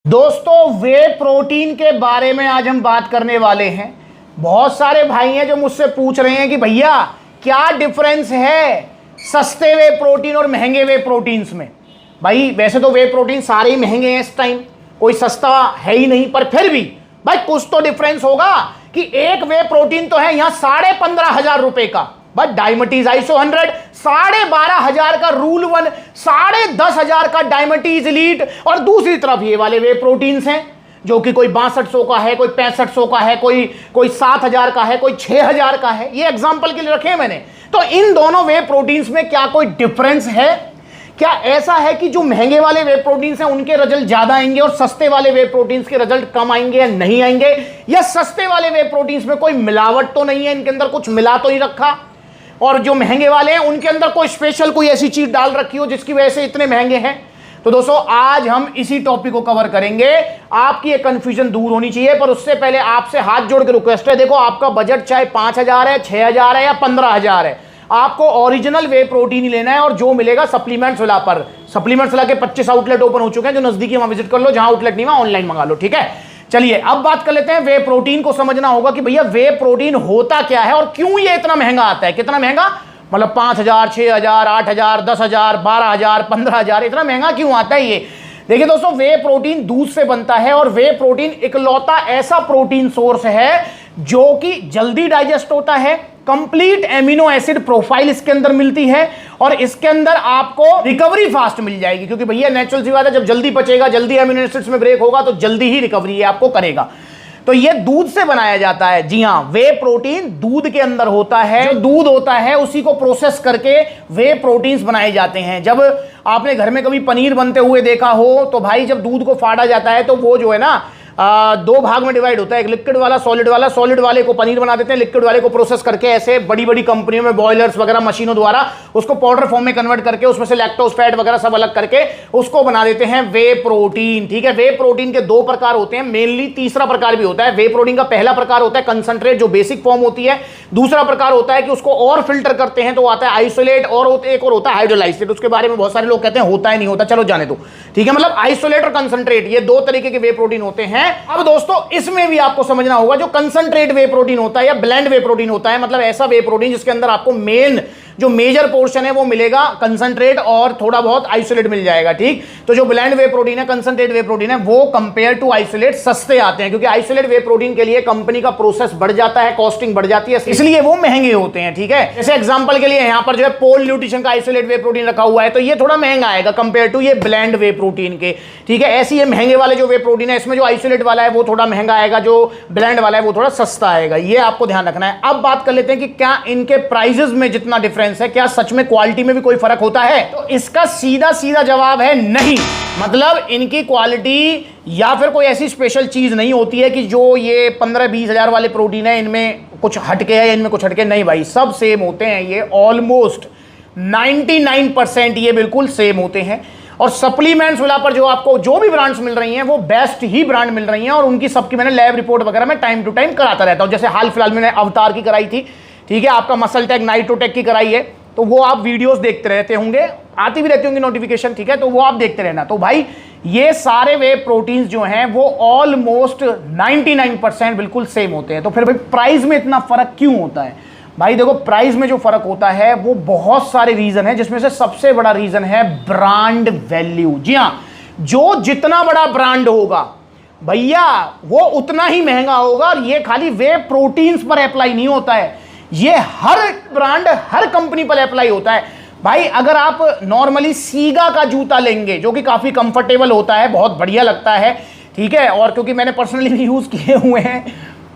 दोस्तों वे प्रोटीन के बारे में आज हम बात करने वाले हैं। बहुत सारे भाई हैं जो मुझसे पूछ रहे हैं कि भैया क्या डिफरेंस है सस्ते वे प्रोटीन और महंगे वे प्रोटीन्स में। भाई वैसे तो वे प्रोटीन सारे ही महंगे हैं इस टाइम, कोई सस्ता है ही नहीं, पर फिर भी भाई कुछ तो डिफरेंस होगा कि एक वे प्रोटीन तो है यहाँ 15,500 रुपए का, बट डायमटीज आइसो 100 12,500 का रूल 1, 10,500 का डायमटीज एलीट, और दूसरी तरफ ये वाले वे प्रोटीन्स हैं जो कि कोई 6200 का है, कोई 6500 का है, कोई 7,000 का है, कोई 6,000 का है। ये एग्जांपल के लिए रखे हैं मैंने। तो इन दोनों वे प्रोटीन्स में क्या कोई डिफरेंस है? क्या ऐसा है कि जो महंगे वाले वे प्रोटीन्स हैं उनके रिजल्ट ज्यादा आएंगे और सस्ते वाले वे प्रोटीन्स के रिजल्ट कम आएंगे या नहीं आएंगे? या सस्ते वाले वे प्रोटीन्स में कोई मिलावट तो नहीं है, इनके अंदर कुछ मिला तो नहीं रखा, और जो महंगे वाले हैं उनके अंदर कोई स्पेशल कोई ऐसी चीज डाल रखी हो जिसकी वजह से इतने महंगे हैं? तो दोस्तों आज हम इसी टॉपिक को कवर करेंगे। आपकी ये कंफ्यूजन दूर होनी चाहिए, पर उससे पहले आपसे हाथ जोड़ के रिक्वेस्ट है, देखो आपका बजट चाहे 5,000 है, 6,000 है या 15,000 है, आपको ओरिजिनल वे प्रोटीन ही लेना है, और जो मिलेगा सप्लीमेंट्स वाला पर। सप्लीमेंट्स वाला के 25 आउटलेट ओपन हो चुके हैं, जो नजदीकी वहां विजिट कर लो, जहां आउटलेट नहीं वहां ऑनलाइन मंगा लो। ठीक है, चलिए अब बात कर लेते हैं। वे प्रोटीन को समझना होगा कि भैया वे प्रोटीन होता क्या है और क्यों ये इतना महंगा आता है। कितना महंगा मतलब 5,000, 6,000, 8,000, 10,000, 12,000, 15,000, इतना महंगा क्यों आता है ये? देखिए दोस्तों, वे प्रोटीन दूध से बनता है, और वे प्रोटीन इकलौता ऐसा प्रोटीन सोर्स है जो कि जल्दी डाइजेस्ट होता है, कंप्लीट एमिनो एसिड प्रोफाइल इसके अंदर मिलती है, और इसके अंदर आपको रिकवरी फास्ट मिल जाएगी, क्योंकि भैया नेचुरल सी बात है, जब जल्दी पचेगा, जल्दी एमिनो एसिड्स में ब्रेक होगा तो जल्दी ही रिकवरी आपको करेगा। तो ये दूध से बनाया जाता है। जी हां, वे प्रोटीन दूध के अंदर होता है, जो दूध होता है उसी को प्रोसेस करके वे प्रोटीन्स बनाए जाते हैं। जब आपने घर में कभी पनीर बनते हुए देखा हो तो भाई जब दूध को फाड़ा जाता है तो वो जो है ना दो भाग में डिवाइड होता है, एक लिक्विड वाला, सॉलिड वाला। सॉलिड वाले को पनीर बना देते हैं, लिक्विड वाले को प्रोसेस करके ऐसे बड़ी बड़ी कंपनियों में बॉयलर्स वगैरह मशीनों द्वारा उसको पाउडर फॉर्म में कन्वर्ट करके उसमें से लैक्टोज फैट वगैरह सब अलग करके उसको बना देते हैं वे प्रोटीन। ठीक है, वे प्रोटीन के दो प्रकार होते हैं, मेनली तीसरा प्रकार भी होता है। वे प्रोटीन का पहला प्रकार होता है कंसंट्रेट, जो बेसिक फॉर्म होती है। दूसरा प्रकार होता है कि उसको और फिल्टर करते हैं तो आता है आइसोलेट, और एक और होता है हाइड्रोलाइजेट। उसके बारे में बहुत सारे लोग कहते हैं होता है नहीं होता, चलो जाने दो। ठीक है, मतलब आइसोलेट और कंसंट्रेट ये दो तरीके के वे प्रोटीन होते हैं। अब दोस्तों इसमें भी आपको समझना होगा, जो कंसंट्रेट वे प्रोटीन होता है या ब्लेंड वे प्रोटीन होता है, मतलब ऐसा वे प्रोटीन जिसके अंदर आपको मेन जो मेजर पोर्शन है वो मिलेगा कंसंट्रेट और थोड़ा बहुत आइसोलेट मिल जाएगा। ठीक, तो जो ब्लेंड वे प्रोटीन है, कंसंट्रेट वे प्रोटीन है, वो कंपेयर टू आइसोलेट सस्ते आते हैं, क्योंकि आइसोलेट वे प्रोटीन के लिए कंपनी का प्रोसेस बढ़ जाता है, कॉस्टिंग बढ़ जाती है, इसलिए वो महंगे होते हैं। ठीक है, जैसे एग्जांपल के लिए यहां पर जो है पोल न्यूट्रिशन का आइसोलेट वे प्रोटीन रखा हुआ है, तो ये थोड़ा महंगा आएगा कंपेयर टू ये ब्लेंड वे प्रोटीन के। ठीक है, ऐसे ये महंगे वाले जो वे प्रोटीन है, इसमें जो आइसोलेट वाला है वो थोड़ा महंगा आएगा, जो ब्लेंड वाला है वो थोड़ा सस्ता आएगा। ये आपको ध्यान रखना है। अब बात कर लेते हैं कि क्या इनके प्राइजेस में जितना डिफरेंस है, क्या सच में क्वालिटी में भी कोई फर्क होता है? तो इसका सीधा सीधा जवाब है नहीं। मतलब इनकी क्वालिटी या फिर कोई ऐसी स्पेशल चीज नहीं होती है कि जो ये 15-20 हजार वाले प्रोटीन है इनमें कुछ हटके है या इनमें कुछ हटके, नहीं भाई, सब सेम होते हैं। ये ऑलमोस्ट 99% ये बिल्कुल सेम होते हैं। और सप्लीमेंट्स वाला पर जो आपको जो भी ब्रांड्स मिल रही हैं वो बेस्ट ही ब्रांड मिल रही हैं, और उनकी सबकी मैंने लैब रिपोर्ट वगैरह में टाइम टू टाइम कराता रहता हूं। जैसे हाल फिलहाल मैंने अवतार की कराई थी, ठीक है, आपका मसल टेक, नाइट्रोटेक की कराई है, तो वो आप वीडियोस देखते रहते होंगे, आती भी रहती होंगी नोटिफिकेशन। ठीक है, तो वो आप देखते रहना। तो भाई ये सारे वे प्रोटीन्स जो हैं वो ऑलमोस्ट 99% बिल्कुल सेम होते हैं। तो फिर भाई प्राइस में इतना फर्क क्यों होता है? भाई देखो, प्राइस में जो फर्क होता है वो बहुत सारे रीजन है, जिसमें से सबसे बड़ा रीजन है ब्रांड वैल्यू। जी हाँ, जो जितना बड़ा ब्रांड होगा भैया वो उतना ही महंगा होगा। और ये खाली वे प्रोटीन्स पर अप्लाई नहीं होता है, ये हर ब्रांड, हर कंपनी पर अप्लाई होता है। भाई अगर आप नॉर्मली सीगा का जूता लेंगे, जो कि काफी कंफर्टेबल होता है, बहुत बढ़िया लगता है, ठीक है, और क्योंकि मैंने पर्सनली भी यूज किए हुए हैं,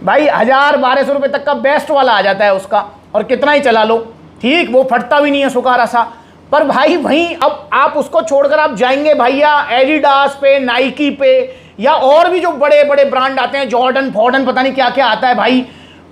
भाई 1,000-1,200 रुपए तक का बेस्ट वाला आ जाता है उसका, और कितना ही चला लो, ठीक, वो फटता भी नहीं है सुखारा सा। पर भाई वहीं अब आप उसको छोड़कर आप जाएंगे भैया एडिडास पे, नाइकी पे, या और भी जो बड़े बड़े ब्रांड आते हैं, जॉर्डन फॉर्डन, पता नहीं क्या क्या आता है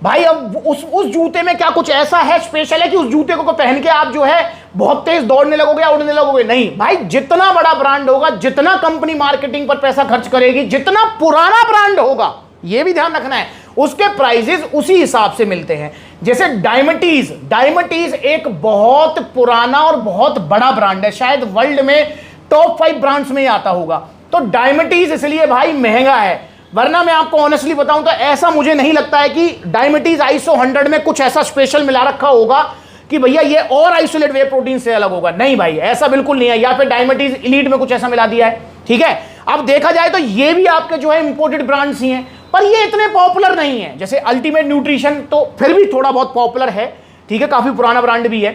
भाई अब उस जूते में क्या कुछ ऐसा है स्पेशल है कि उस जूते को पहन के आप जो है बहुत तेज दौड़ने लगोगे या उड़ने लगोगे? नहीं भाई, जितना बड़ा ब्रांड होगा, जितना कंपनी मार्केटिंग पर पैसा खर्च करेगी, जितना पुराना ब्रांड होगा, ये भी ध्यान रखना है, उसके प्राइजेस उसी हिसाब से मिलते हैं। जैसे डायमटीज एक बहुत पुराना और बहुत बड़ा ब्रांड है, शायद वर्ल्ड में टॉप 5 ब्रांड्स में ही आता होगा। तो डायबिटीज इसलिए भाई महंगा है, वरना मैं आपको ऑनेस्टली बताऊं तो ऐसा मुझे नहीं लगता है कि डायबिटीज आइसो 100 में कुछ ऐसा स्पेशल मिला रखा होगा कि भैया ये और आइसोलेट वे प्रोटीन से अलग होगा। नहीं भाई, ऐसा बिल्कुल नहीं है, या फिर डायबिटीज इलीट में कुछ ऐसा मिला दिया है। ठीक है, अब देखा जाए तो ये भी आपके जो है इंपोर्टेड ब्रांड्स ही हैं, पर ये इतने पॉपुलर नहीं है। जैसे अल्टीमेट न्यूट्रिशन तो फिर भी थोड़ा बहुत पॉपुलर है, ठीक है, काफी पुराना ब्रांड भी है।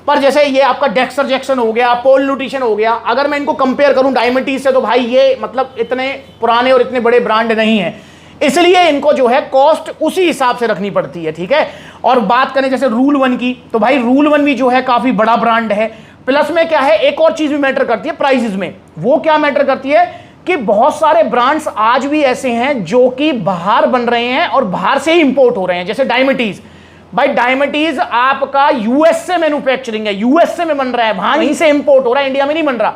पर जैसे ये आपका डेक्स्टर जैक्सन हो गया, पोल न्यूट्रिशन हो गया, अगर मैं इनको कंपेयर करूं डायबिटीज से तो भाई ये मतलब इतने पुराने और इतने बड़े ब्रांड नहीं है, इसलिए इनको जो है कॉस्ट उसी हिसाब से रखनी पड़ती है। ठीक है, और बात करें जैसे रूल वन की, तो भाई रूल वन भी जो है काफी बड़ा ब्रांड है। प्लस में क्या है, एक और चीज भी मैटर करती है प्राइसेस में। वो क्या मैटर करती है कि बहुत सारे ब्रांड्स आज भी ऐसे हैं जो कि बाहर बन रहे हैं और बाहर से ही इंपोर्ट हो रहे हैं। जैसे डायबिटीज, भाई डायबिटीज आपका यूएस से मैन्युफैक्चरिंग है, यूएसए में बन रहा है, वहीं से इंपोर्ट हो रहा है, इंडिया में नहीं बन रहा।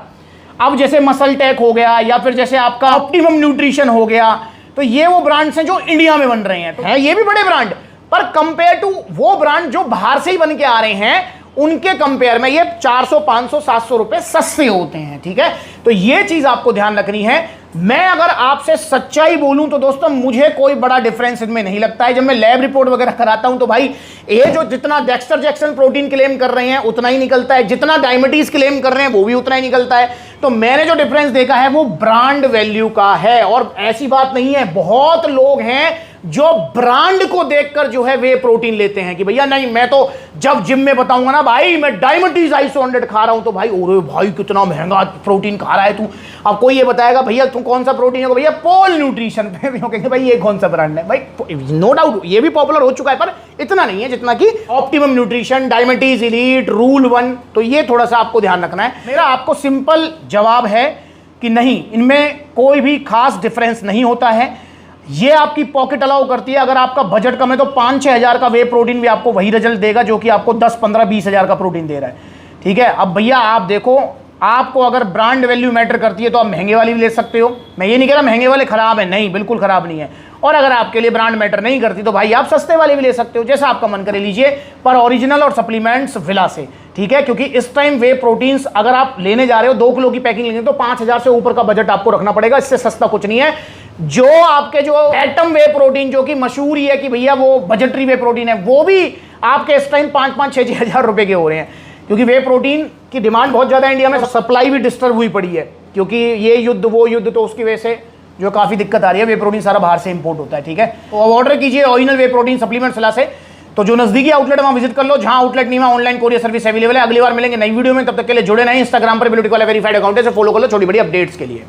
अब जैसे मसल टेक हो गया या फिर जैसे आपका ऑप्टिमम न्यूट्रिशन हो गया, तो ये वो ब्रांड्स हैं जो इंडिया में बन रहे हैं, तो है ये भी बड़े ब्रांड, पर कंपेयर टू वो ब्रांड जो बाहर से ही बन के आ रहे हैं, उनके कंपेयर में ये 400, 500, 700 रुपए सस्ते होते हैं। ठीक है, तो ये चीज आपको ध्यान रखनी है। मैं अगर आपसे सच्चाई बोलूं तो दोस्तों मुझे कोई बड़ा डिफरेंस इनमें नहीं लगता है। जब मैं लैब रिपोर्ट वगैरह कराता हूं तो भाई ये जो जितना डेक्स्टर जैक्सन प्रोटीन क्लेम कर रहे हैं उतना ही निकलता है, जितना डायबिटीज क्लेम कर रहे हैं वो भी उतना ही निकलता है। तो मैंने जो डिफरेंस देखा है वो ब्रांड वैल्यू का है। और ऐसी बात नहीं है, बहुत लोग हैं जो ब्रांड को देखकर जो है वे प्रोटीन लेते हैं कि भैया नहीं, मैं तो जब जिम में बताऊंगा ना भाई मैं डायबिटीज आइसो 100 खा रहा हूं, तो भाई ओरे भाई कितना महंगा प्रोटीन खा रहा है तू। अब कोई ये बताएगा भैया तू कौन सा प्रोटीन होगा, भैया पोल न्यूट्रिशन पे भी कहेंगे भाई ये कौन सा ब्रांड है। भाई नो डाउट ये भी पॉपुलर हो चुका है, पर इतना नहीं है जितना कि optimum nutrition, diabetes elite, rule one. तो ये थोड़ा सा आपको ध्यान रखना है। मेरा आपको सिंपल जवाब है कि नहीं, इनमें कोई भी खास डिफरेंस नहीं होता है। ये आपकी पॉकेट अलाउ करती है। अगर आपका बजट कम है तो 5-6 हज़ार का वे प्रोटीन भी आपको वही रिजल्ट देगा जो कि आपको 10, 15, 20 हज़ार का प्रोटीन दे रहा है। ठीक है, अब भैया आप देखो, आपको अगर ब्रांड वैल्यू मैटर करती है तो आप महंगे वाली भी ले सकते हो। मैं ये नहीं कह रहा महंगे वाले खराब है, नहीं, बिल्कुल खराब नहीं है। और अगर आपके लिए ब्रांड मैटर नहीं करती तो भाई आप सस्ते वाले भी ले सकते हो, जैसा आपका मन करे लीजिए, पर ओरिजिनल और सप्लीमेंट्स विला से। ठीक है, क्योंकि इस टाइम वे प्रोटीन्स अगर आप लेने जा रहे हो 2 किलो की पैकिंग लेंगे तो 5,000 से ऊपर का बजट आपको रखना पड़ेगा, इससे सस्ता कुछ नहीं है। जो आपके जो एटम वे प्रोटीन जो कि मशहूर ही है कि भैया वो बजटरी वे प्रोटीन है, वो भी आपके इस टाइम 5-5-6 हज़ार रुपए के हो रहे हैं, क्योंकि वे प्रोटीन की डिमांड बहुत ज़्यादा इंडिया में, सप्लाई भी डिस्टर्ब हुई पड़ी है क्योंकि ये युद्ध वो युद्ध, तो उसकी वजह से जो काफ़ी दिक्कत आ रही है। वे प्रोटीन सारा बाहर से इंपोर्ट होता है। ठीक है, तो अब ऑर्डर कीजिए ओरिजिनल वे प्रोटीन सप्लीमेंट सलाह से। तो जो नजदीकी आउटलेट है वहाँ विजिट कर लो, जहाँ आउटलेट नहीं वहाँ ऑनलाइन कोरियर सर्विस अवेलेबल है। अगली बार मिलेंगे नई वीडियो में, तब तक के लिए जुड़े नहीं। इंस्टाग्राम पर ब्यूटी वाला वेरीफाइड अकाउंट है, फॉलो कर लो छोटी बड़ी अपडेट्स के लिए।